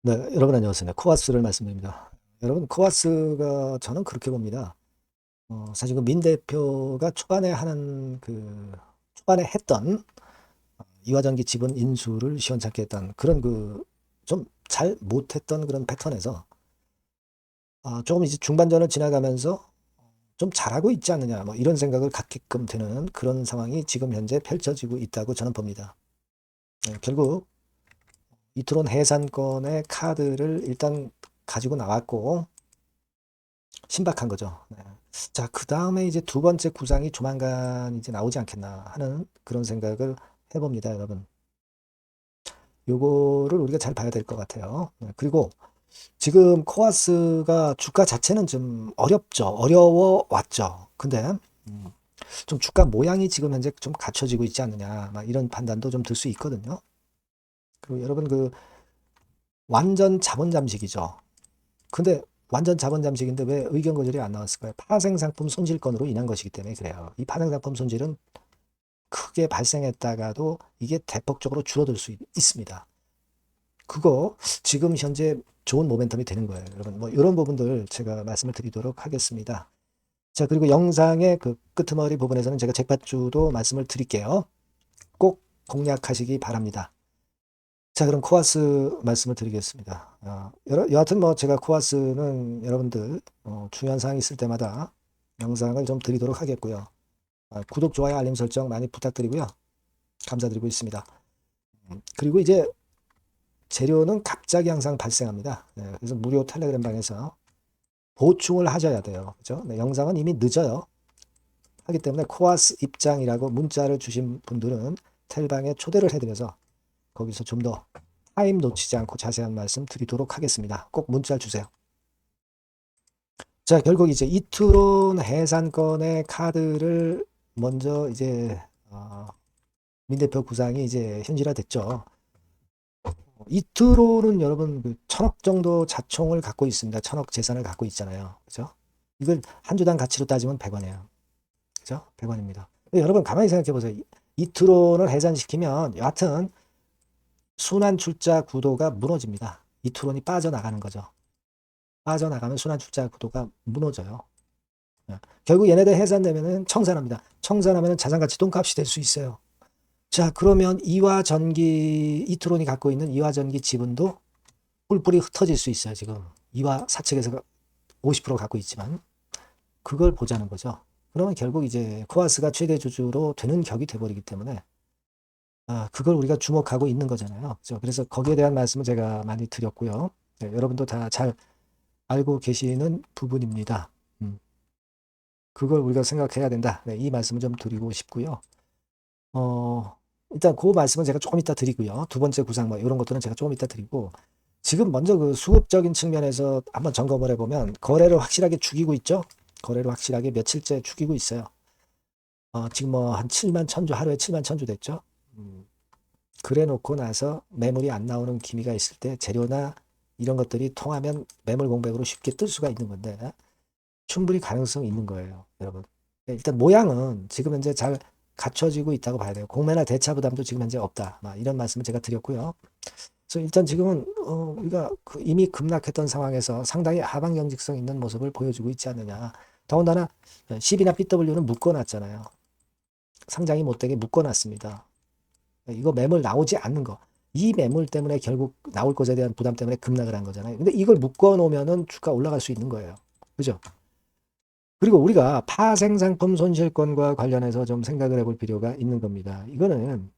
네, 여러분 안녕하세요. 코아스를 말씀드립니다. 여러분, 코아스가 저는 그렇게 봅니다. 사실 그 민 대표가 초반에 했던 이화전기 지분 인수를 시원찮게 했던 그런 좀 잘 못했던 그런 패턴에서 조금 이제 중반전을 지나가면서 좀 잘하고 있지 않느냐, 뭐 이런 생각을 갖게끔 되는 그런 상황이 지금 현재 펼쳐지고 있다고 저는 봅니다. 결국 이토론 해산권의 카드를 일단 가지고 나왔고, 신박한 거죠. 네. 자, 그 다음에 이제 두 번째 구상이 조만간 이제 나오지 않겠나 하는 그런 생각을 해봅니다, 여러분. 요거를 우리가 잘 봐야 될 것 같아요. 네, 그리고 지금 코아스가 주가 자체는 좀 어렵죠. 어려워 왔죠. 근데 음, 좀 주가 모양이 지금 현재 좀 갖춰지고 있지 않느냐, 막 이런 판단도 좀 들 수 있거든요. 그리고 여러분 완전 자본 잠식이죠. 근데 완전 자본 잠식인데 왜 의견 거절이 안 나왔을까요? 파생상품 손실건으로 인한 것이기 때문에 그래요. 이 파생상품 손실은 크게 발생했다가도 이게 대폭적으로 줄어들 수 있습니다. 그거 지금 현재 좋은 모멘텀이 되는 거예요. 여러분, 뭐 이런 부분들 제가 말씀을 드리도록 하겠습니다. 자, 그리고 영상의 그 끄트머리 부분에서는 제가 잭팟주도 말씀을 드릴게요. 꼭 공략하시기 바랍니다. 자, 그럼 코아스 말씀을 드리겠습니다. 여하튼 뭐 제가 코아스는 여러분들 중요한 사항이 있을 때마다 영상을 좀 드리도록 하겠고요. 구독, 좋아요, 알림 설정 많이 부탁드리고요. 감사드리고 있습니다. 그리고 이제 재료는 갑자기 항상 발생합니다. 네, 그래서 무료 텔레그램 방에서 보충을 하셔야 돼요. 그죠? 네, 영상은 이미 늦어요. 하기 때문에 코아스 입장이라고 문자를 주신 분들은 텔방에 초대를 해드려서 거기서 좀 더 타임 놓치지 않고 자세한 말씀 드리도록 하겠습니다. 꼭 문자 주세요. 자, 결국 이제 이투론 해산권의 카드를 먼저 이제 민 대표 구상이 이제 현실화됐죠. 이투론은 여러분 1,000억 정도 자총을 갖고 있습니다. 1,000억 재산을 갖고 있잖아요. 그죠? 이걸 한 주당 가치로 따지면 100원이에요. 그죠? 100원입니다. 여러분 가만히 생각해 보세요. 이투론을 해산시키면 여하튼 순환 출자 구도가 무너집니다. 이투론이 빠져나가는 거죠. 빠져나가면 순환 출자 구도가 무너져요. 결국 얘네들 해산되면은 청산합니다. 청산하면 자산가치 똥값이 될 수 있어요. 자, 그러면 이투론이 갖고 있는 이화전기 지분도 뿔뿔이 흩어질 수 있어요. 지금 이화 사측에서 50% 갖고 있지만 그걸 보자는 거죠. 그러면 결국 이제 코아스가 최대 주주로 되는 격이 돼버리기 때문에 그걸 우리가 주목하고 있는 거잖아요. 그렇죠? 그래서 거기에 대한 말씀을 제가 많이 드렸고요. 네, 여러분도 다 잘 알고 계시는 부분입니다. 그걸 우리가 생각해야 된다. 네, 이 말씀을 좀 드리고 싶고요. 일단 그 말씀은 제가 조금 이따 드리고요. 두 번째 구상 뭐 이런 것들은 제가 조금 이따 드리고 지금 먼저 그 수급적인 측면에서 한번 점검을 해보면 거래를 확실하게 죽이고 있죠. 거래를 확실하게 며칠째 죽이고 있어요. 지금 뭐 한 7만 천주 하루에 7만 천주 됐죠. 그래 놓고 나서 매물이 안 나오는 기미가 있을 때 재료나 이런 것들이 통하면 매물 공백으로 쉽게 뜰 수가 있는 건데 충분히 가능성이 있는 거예요, 여러분. 일단 모양은 지금 현재 잘 갖춰지고 있다고 봐야 돼요. 공매나 대차 부담도 지금 현재 없다. 이런 말씀을 제가 드렸고요. 그래서 일단 지금은 우리가 이미 급락했던 상황에서 상당히 하방 경직성 있는 모습을 보여주고 있지 않느냐. 더군다나 CB나 BW는 묶어놨잖아요. 상장이 못되게 묶어놨습니다. 이거 매물 나오지 않는 거. 이 매물 때문에 결국 나올 것에 대한 부담 때문에 급락을 한 거잖아요. 근데 이걸 묶어놓으면은 주가 올라갈 수 있는 거예요. 그죠? 그리고 우리가 파생상품 손실권과 관련해서 좀 생각을 해볼 필요가 있는 겁니다. 이거는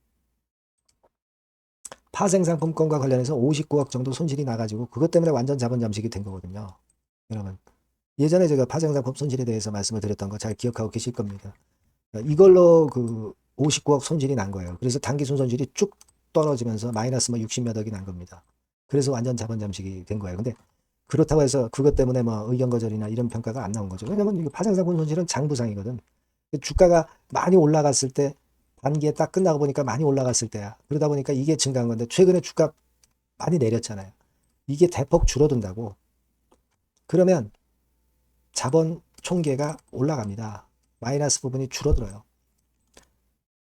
파생상품권과 관련해서 59억 정도 손실이 나가지고 그것 때문에 완전 자본 잠식이 된 거거든요. 여러분. 예전에 제가 파생상품 손실에 대해서 말씀을 드렸던 거 잘 기억하고 계실 겁니다. 이걸로 59억 손실이 난 거예요. 그래서 단기순 손실이 쭉 떨어지면서 마이너스 뭐 60몇 억이 난 겁니다. 그래서 완전 자본 잠식이 된 거예요. 근데 그렇다고 해서 그것 때문에 뭐 의견 거절이나 이런 평가가 안 나온 거죠. 왜냐면 이거 파생상품 손실은 장부상이거든. 주가가 많이 올라갔을 때 단기에 딱 끝나고 보니까 많이 올라갔을 때야. 그러다 보니까 이게 증가한 건데 최근에 주가 많이 내렸잖아요. 이게 대폭 줄어든다고. 그러면 자본 총계가 올라갑니다. 마이너스 부분이 줄어들어요.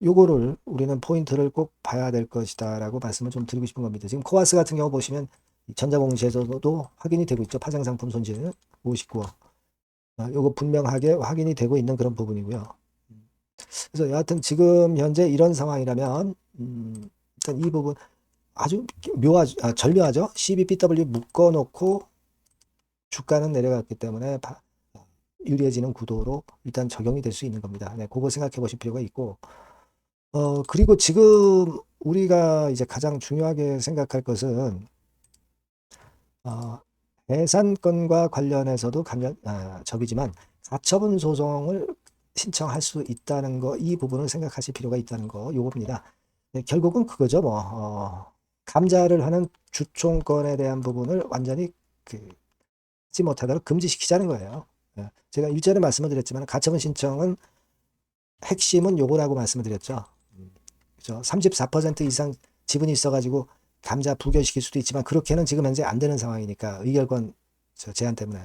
요거를 우리는 포인트를 꼭 봐야 될 것이다 라고 말씀을 좀 드리고 싶은 겁니다. 지금 코아스 같은 경우 보시면 전자공시에서도 확인이 되고 있죠. 파생상품 손실 59억. 요거 분명하게 확인이 되고 있는 그런 부분이고요. 그래서 여하튼 지금 현재 이런 상황이라면 일단 이 부분 아주 절묘하죠. CBBW 묶어놓고 주가는 내려갔기 때문에 유리해지는 구도로 일단 적용이 될 수 있는 겁니다. 네, 그거 생각해 보실 필요가 있고, 그리고 지금 우리가 이제 가장 중요하게 생각할 것은, 해산권과 관련해서도 적이지만, 가처분 소송을 신청할 수 있다는 거, 이 부분을 생각하실 필요가 있다는 거, 요겁니다. 네, 결국은 그거죠, 뭐, 감자를 하는 주총권에 대한 부분을 완전히 하지 못하도록 금지시키자는 거예요. 제가 일전에 말씀을 드렸지만 가처분 신청은 핵심은 요거라고 말씀을 드렸죠. 그죠? 34% 이상 지분이 있어가지고 감자 부결시킬 수도 있지만 그렇게는 지금 현재 안 되는 상황이니까 의결권 제한 때문에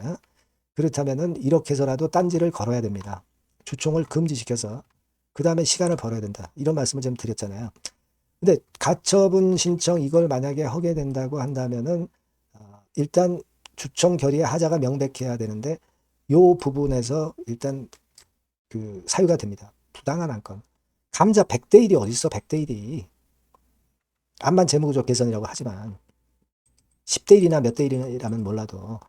그렇다면은 이렇게 해서라도 딴지를 걸어야 됩니다. 주총을 금지시켜서 그 다음에 시간을 벌어야 된다. 이런 말씀을 좀 드렸잖아요. 근데 가처분 신청 이걸 만약에 하게 된다고 한다면은 일단 주총 결의의 하자가 명백해야 되는데 요 부분에서 일단 그 사유가 됩니다. 부당한 안건. 감자 100대 1이 어디 있어? 100대 1이. 암만 재무구조 개선이라고 하지만 10대 1이나 몇 대 1이라면 몰라도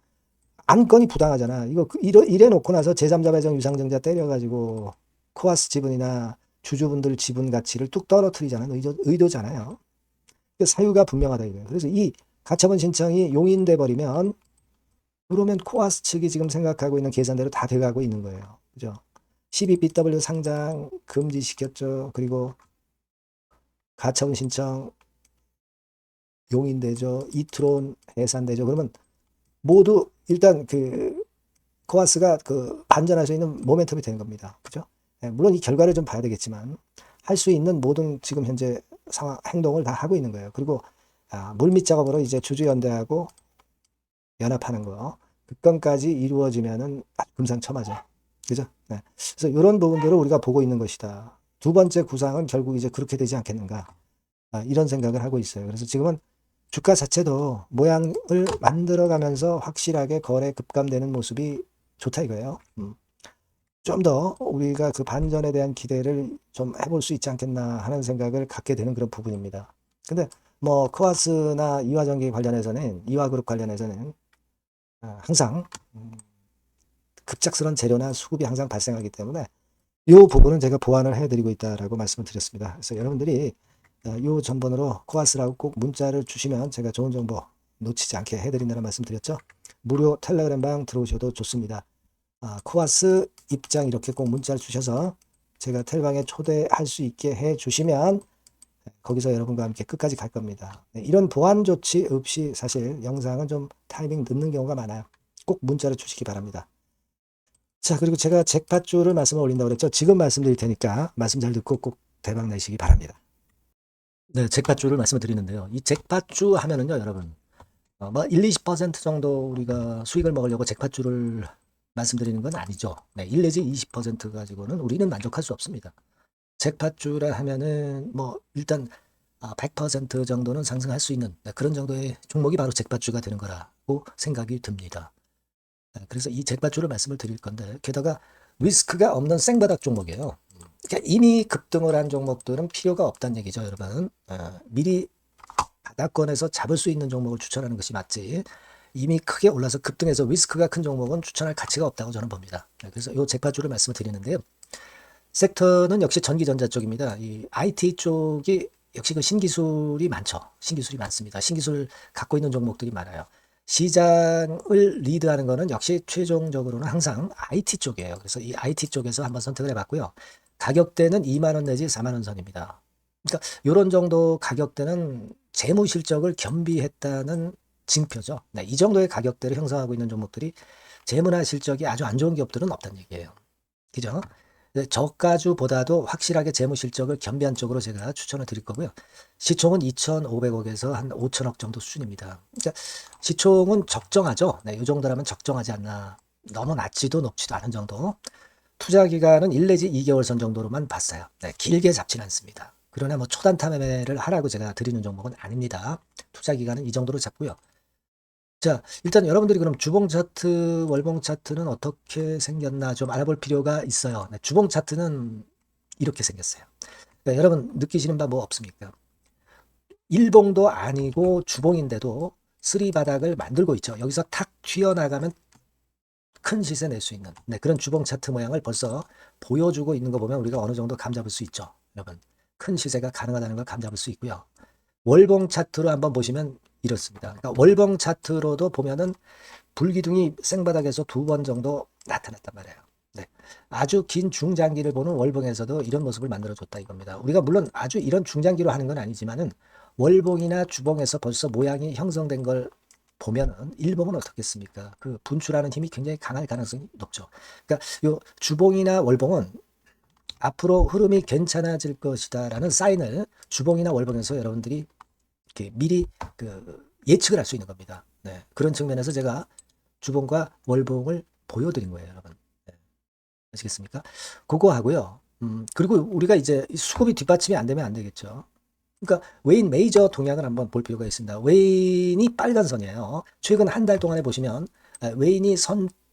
안건이 부당하잖아. 이거 이래 놓고 나서 제3자 배정 유상증자 때려가지고 코아스 지분이나 주주분들 지분 가치를 뚝 떨어뜨리자는 의도잖아요. 사유가 분명하다 이거예요. 그래서 이 가처분 신청이 용인돼 버리면 그러면 코아스 측이 지금 생각하고 있는 계산대로 다 돼가고 있는 거예요. 그죠? CBBW 상장 금지시켰죠. 그리고 가처분 신청 용인되죠. 이트론 해산되죠. 그러면 모두 일단 코아스가 반전할 수 있는 모멘텀이 되는 겁니다. 그죠? 물론 이 결과를 좀 봐야 되겠지만 할 수 있는 모든 지금 현재 상황 행동을 다 하고 있는 거예요. 그리고 물밑 작업으로 이제 주주연대하고 연합하는 거 그 건까지 이루어지면은 금상첨화죠. 그죠? 네. 그래서 이런 부분들을 우리가 보고 있는 것이다. 두 번째 구상은 결국 이제 그렇게 되지 않겠는가. 이런 생각을 하고 있어요. 그래서 지금은 주가 자체도 모양을 만들어가면서 확실하게 거래 급감되는 모습이 좋다 이거예요. 좀 더 우리가 그 반전에 대한 기대를 좀 해볼 수 있지 않겠나 하는 생각을 갖게 되는 그런 부분입니다. 근데 뭐 코아스나 이화전기 관련해서는 이화그룹 관련해서는 항상 급작스러운 재료나 수급이 항상 발생하기 때문에 이 부분은 제가 보완을 해드리고 있다라고 말씀을 드렸습니다. 그래서 여러분들이 이 전번으로 코아스라고 꼭 문자를 주시면 제가 좋은 정보 놓치지 않게 해드린다는 말씀 드렸죠. 무료 텔레그램방 들어오셔도 좋습니다. 코아스 입장 이렇게 꼭 문자를 주셔서 제가 텔방에 초대할 수 있게 해주시면 거기서 여러분과 함께 끝까지 갈 겁니다. 네, 이런 보완 조치 없이 사실 영상은 좀 타이밍 늦는 경우가 많아요. 꼭 문자를 주시기 바랍니다. 자, 그리고 제가 잭팟주를 말씀을 올린다고 그랬죠. 지금 말씀드릴 테니까 말씀 잘 듣고 꼭 대박 내시기 바랍니다. 네, 잭팟주를 말씀을 드리는데요. 이 잭팟주 하면은요, 여러분, 뭐 1, 20% 정도 우리가 수익을 먹으려고 잭팟주를 말씀드리는 건 아니죠. 네, 1 내지 20% 가지고는 우리는 만족할 수 없습니다. 잭팟주라 하면은 뭐 일단 100% 정도는 상승할 수 있는 그런 정도의 종목이 바로 잭팟주가 되는 거라고 생각이 듭니다. 그래서 이 잭팟주를 말씀을 드릴 건데 게다가 리스크가 없는 생바닥 종목이에요. 그러니까 이미 급등을 한 종목들은 필요가 없다는 얘기죠, 여러분. 미리 바닥권에서 잡을 수 있는 종목을 추천하는 것이 맞지. 이미 크게 올라서 급등해서 리스크가 큰 종목은 추천할 가치가 없다고 저는 봅니다. 그래서 이 잭팟주를 말씀을 드리는데요. 섹터는 역시 전기전자 쪽입니다. 이 IT 쪽이 역시 그 신기술이 많죠. 신기술이 많습니다. 신기술 갖고 있는 종목들이 많아요. 시장을 리드하는 거는 역시 최종적으로는 항상 IT 쪽이에요. 그래서 이 IT 쪽에서 한번 선택을 해봤고요. 가격대는 2만 원 내지 4만 원 선입니다. 그러니까 이런 정도 가격대는 재무 실적을 겸비했다는 징표죠. 네, 이 정도의 가격대를 형성하고 있는 종목들이 재무나 실적이 아주 안 좋은 기업들은 없다는 얘기예요. 그죠? 저가주보다도 확실하게 재무 실적을 겸비한 쪽으로 제가 추천을 드릴 거고요. 시총은 2,500억에서 한 5천억 정도 수준입니다. 그러니까 시총은 적정하죠. 네, 이 정도라면 적정하지 않나. 너무 낮지도 높지도 않은 정도. 투자 기간은 1 내지 2개월 선 정도로만 봤어요. 네, 길게 잡지는 않습니다. 그러나 뭐 초단타 매매를 하라고 제가 드리는 종목은 아닙니다. 투자 기간은 이 정도로 잡고요. 자, 일단 여러분들이 그럼 주봉 차트, 월봉 차트는 어떻게 생겼나 좀 알아볼 필요가 있어요. 네, 주봉 차트는 이렇게 생겼어요. 그러니까 여러분 느끼시는 바 뭐 없습니까? 일봉도 아니고 주봉인데도 쓰리 바닥을 만들고 있죠. 여기서 탁 튀어나가면 큰 시세 낼 수 있는 네, 그런 주봉 차트 모양을 벌써 보여주고 있는 거 보면 우리가 어느 정도 감잡을 수 있죠. 여러분 큰 시세가 가능하다는 걸 감잡을 수 있고요. 월봉 차트로 한번 보시면 이렇습니다. 그러니까 월봉 차트로도 보면은 불기둥이 생바닥에서 두 번 정도 나타났단 말이에요. 네. 아주 긴 중장기를 보는 월봉에서도 이런 모습을 만들어줬다 이겁니다. 우리가 물론 아주 이런 중장기로 하는 건 아니지만은 월봉이나 주봉에서 벌써 모양이 형성된 걸 보면은 일봉은 어떻겠습니까? 그 분출하는 힘이 굉장히 강할 가능성이 높죠. 그러니까 요 주봉이나 월봉은 앞으로 흐름이 괜찮아질 것이다라는 사인을 주봉이나 월봉에서 여러분들이 이렇게 미리 그 예측을 할 수 있는 겁니다. 네. 그런 측면에서 제가 주봉과 월봉을 보여드린 거예요, 여러분. 네. 아시겠습니까? 그거 하고요. 그리고 우리가 이제 수급이 뒷받침이 안 되면 안 되겠죠. 그러니까 웨인 메이저 동향을 한번 볼 필요가 있습니다. 웨인이 빨간 선이에요. 최근 한 달 동안에 보시면 웨인이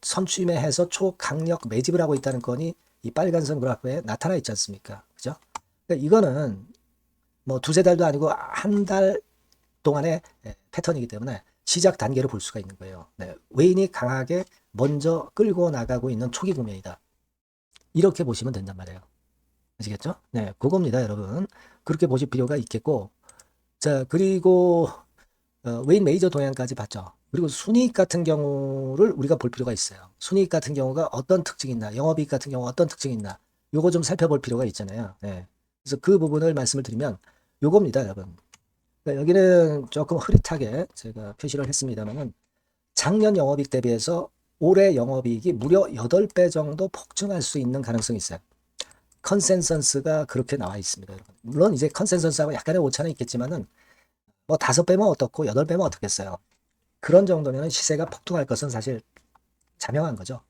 선취매해서 초강력 매집을 하고 있다는 건이 이 빨간 선 그래프에 나타나 있지 않습니까? 그죠? 그러니까 이거는 뭐 두세 달도 아니고 한 달 동안의 패턴이기 때문에 시작 단계로 볼 수가 있는 거예요. 네, 웨인이 강하게 먼저 끌고 나가고 있는 초기 국면이다. 이렇게 보시면 된단 말이에요. 아시겠죠? 네, 그겁니다, 여러분. 그렇게 보실 필요가 있겠고, 자, 그리고 웨인 메이저 동향까지 봤죠. 그리고 순이익 같은 경우를 우리가 볼 필요가 있어요. 순이익 같은 경우가 어떤 특징이 있나, 영업이익 같은 경우 어떤 특징이 있나, 요거 좀 살펴볼 필요가 있잖아요. 네. 그래서 그 부분을 말씀을 드리면 요겁니다, 여러분. 그러니까 여기는 조금 흐릿하게 제가 표시를 했습니다만은 작년 영업이익 대비해서 올해 영업이익이 무려 8배 정도 폭증할 수 있는 가능성이 있어요. 컨센서스가 그렇게 나와 있습니다, 여러분. 물론 이제 컨센서스하고 약간의 오차는 있겠지만은 뭐 5배면 어떻고 8배면 어떻겠어요. 그런 정도면 시세가 폭등할 것은 사실 자명한 거죠.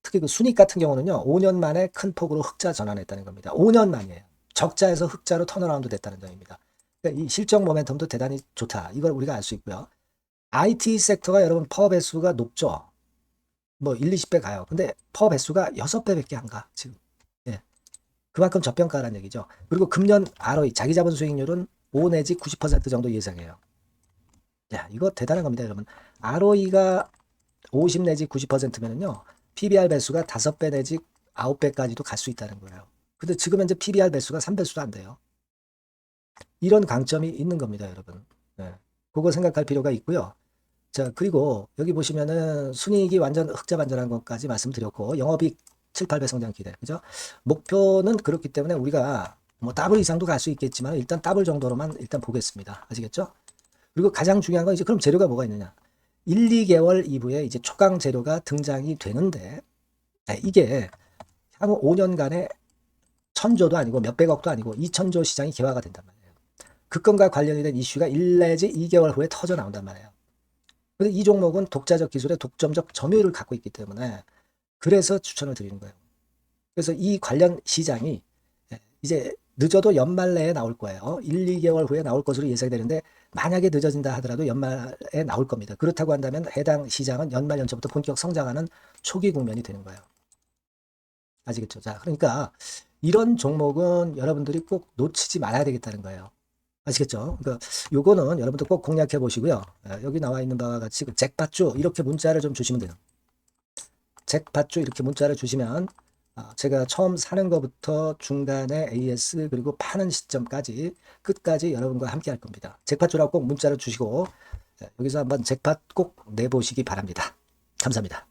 특히 그 순익 같은 경우는요, 5년 만에 큰 폭으로 흑자 전환했다는 겁니다. 5년 만이에요. 적자에서 흑자로 턴어라운드 됐다는 점입니다. 그러니까 이 실적 모멘텀도 대단히 좋다. 이걸 우리가 알 수 있고요. IT 섹터가 여러분 파워 배수가 높죠. 뭐 1, 20배 가요. 근데 파워 배수가 6배밖에 안 가, 지금. 예. 그만큼 저평가라는 얘기죠. 그리고 금년 ROE, 자기 자본 수익률은 5 내지 90% 정도 예상해요. 야, 이거 대단한 겁니다, 여러분. ROE가 50 내지 90%면은요, PBR 배수가 5배 내지 9배까지도 갈 수 있다는 거예요. 근데 지금 현재 PBR 배수가 3배수도 안 돼요. 이런 강점이 있는 겁니다, 여러분. 네. 그거 생각할 필요가 있고요. 자, 그리고 여기 보시면은 순이익이 완전 흑자 반전한 것까지 말씀드렸고, 영업이익 7, 8배 성장 기대. 그죠? 목표는 그렇기 때문에 우리가 뭐 더블 이상도 갈 수 있겠지만 일단 더블 정도로만 일단 보겠습니다. 아시겠죠? 그리고 가장 중요한 건 이제 그럼 재료가 뭐가 있느냐? 1, 2개월 이후에 이제 초강 재료가 등장이 되는데 이게 향후 5년간의 천조도 아니고 몇백억도 아니고 2천조 시장이 개화가 된단 말이에요. 그 건과 관련이 된 이슈가 1 내지 2개월 후에 터져 나온단 말이에요. 근데 이 종목은 독자적 기술의 독점적 점유율을 갖고 있기 때문에 그래서 추천을 드리는 거예요. 그래서 이 관련 시장이 이제 늦어도 연말 내에 나올 거예요. 1, 2개월 후에 나올 것으로 예상되는데 만약에 늦어진다 하더라도 연말에 나올 겁니다. 그렇다고 한다면 해당 시장은 연말 연초부터 본격 성장하는 초기 국면이 되는 거예요. 아시겠죠? 자, 그러니까 이런 종목은 여러분들이 꼭 놓치지 말아야 되겠다는 거예요. 아시겠죠? 그러니까 요거는 여러분들 꼭 공략해 보시고요. 여기 나와 있는 바와 같이 그 잭팟주 이렇게 문자를 좀 주시면 돼요. 잭팟주 이렇게 문자를 주시면 제가 처음 사는 것부터 중간에 AS 그리고 파는 시점까지 끝까지 여러분과 함께 할 겁니다. 잭팟주라고 꼭 문자를 주시고 여기서 한번 잭팟 꼭 내보시기 바랍니다. 감사합니다.